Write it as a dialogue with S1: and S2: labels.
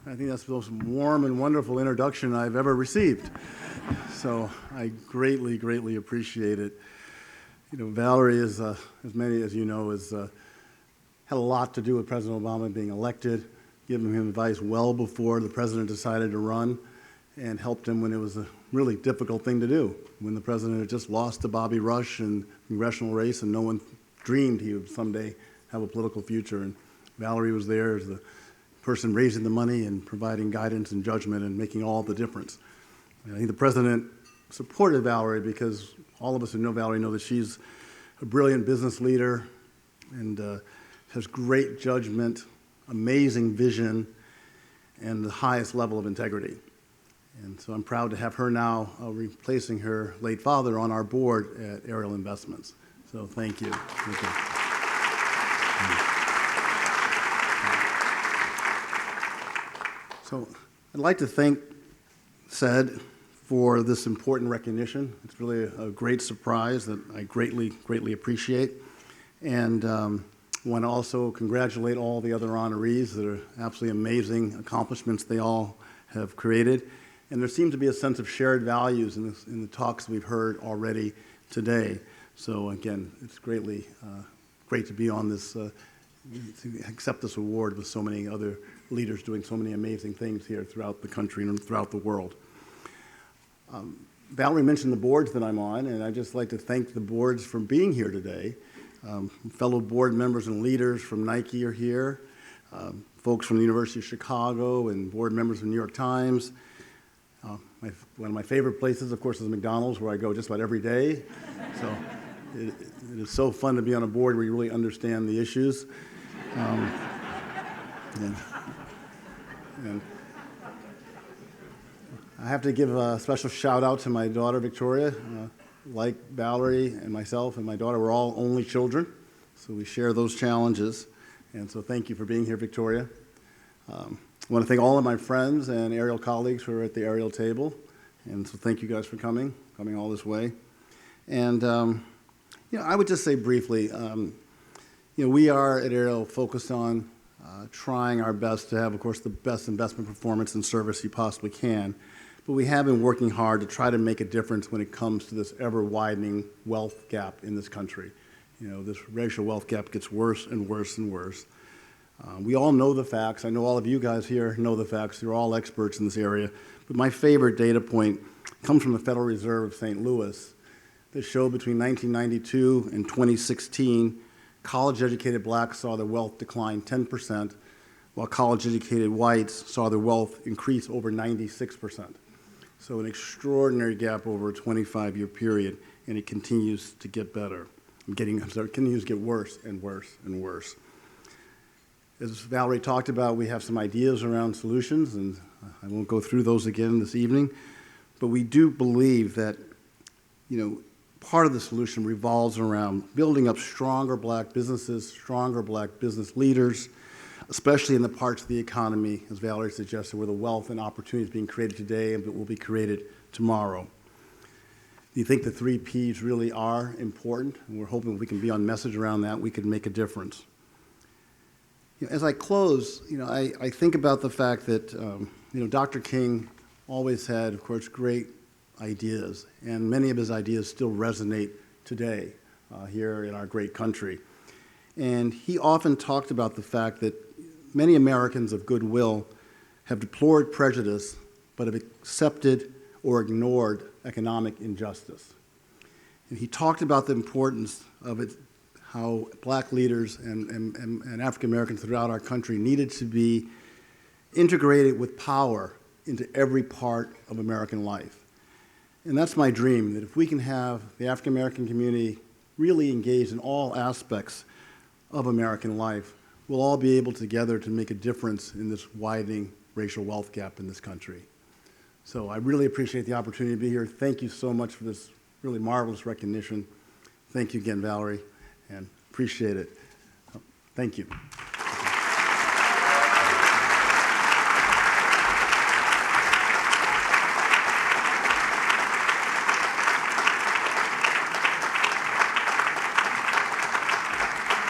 S1: I think that's the most warm and wonderful introduction I've ever received. So I greatly, greatly appreciate it. You know, Valerie is, as many as you know, has had a lot to do with President Obama being elected, giving him advice well before the president decided to run, and helped him when it was a really difficult thing to do, when the president had just lost to Bobby Rush in the congressional race and no one dreamed he would someday have a political future. And Valerie was there as the person raising the money and providing guidance and judgment and making all the difference. And I think the president supported Valerie because all of us who know Valerie know that she's a brilliant business leader and has great judgment, amazing vision, and the highest level of integrity. And so I'm proud to have her now replacing her late father on our board at Ariel Investments. So thank you. Thank you. So I'd like to thank CED for this important recognition. It's really a great surprise that I greatly, greatly appreciate. And want to also congratulate all the other honorees that are absolutely amazing accomplishments they all have created. And there seems to be a sense of shared values in the talks we've heard already today. So again, it's great to be on this, to accept this award with so many other leaders doing so many amazing things here throughout the country and throughout the world. Valerie mentioned the boards that I'm on, and I'd just like to thank the boards for being here today. Fellow board members and leaders from Nike are here, folks from the University of Chicago and board members of the New York Times. One of my favorite places, of course, is McDonald's, where I go just about every day. So it is so fun to be on a board where you really understand the issues. And I have to give a special shout out to my daughter, Victoria. Like Valerie and myself and my daughter, we're all only children, so we share those challenges. And so thank you for being here, Victoria. I want to thank all of my friends and Ariel colleagues who are at the Ariel table. And so thank you guys for coming all this way. And, you know, I would just say briefly, you know, we are at Ariel focused on trying our best to have, of course, the best investment performance and service you possibly can. But we have been working hard to try to make a difference when it comes to this ever-widening wealth gap in this country. You know, this racial wealth gap gets worse and worse and worse. We all know the facts. I know all of you guys here know the facts. You're all experts in this area. But my favorite data point comes from the Federal Reserve of St. Louis that showed between 1992 and 2016, college-educated blacks saw their wealth decline 10%, while college-educated whites saw their wealth increase over 96%. So an extraordinary gap over a 25-year period, and it continues to get better. It continues to get worse and worse and worse. As Valerie talked about, we have some ideas around solutions, and I won't go through those again this evening, but we do believe that, you know, part of the solution revolves around building up stronger black businesses, stronger black business leaders, especially in the parts of the economy, as Valerie suggested, where the wealth and opportunity is being created today and will be created tomorrow. Do you think the 3 Ps really are important? And we're hoping if we can be on message around that, we can make a difference. You know, as I close, you know, I think about the fact that, you know, Dr. King always had, of course, great ideas, and many of his ideas still resonate today here in our great country. And he often talked about the fact that many Americans of goodwill have deplored prejudice but have accepted or ignored economic injustice. And he talked about the importance of it, how black leaders and African Americans throughout our country needed to be integrated with power into every part of American life. And that's my dream, that if we can have the African American community really engaged in all aspects of American life, we'll all be able together to make a difference in this widening racial wealth gap in this country. So I really appreciate the opportunity to be here. Thank you so much for this really marvelous recognition. Thank you again, Valerie, and appreciate it. Thank you.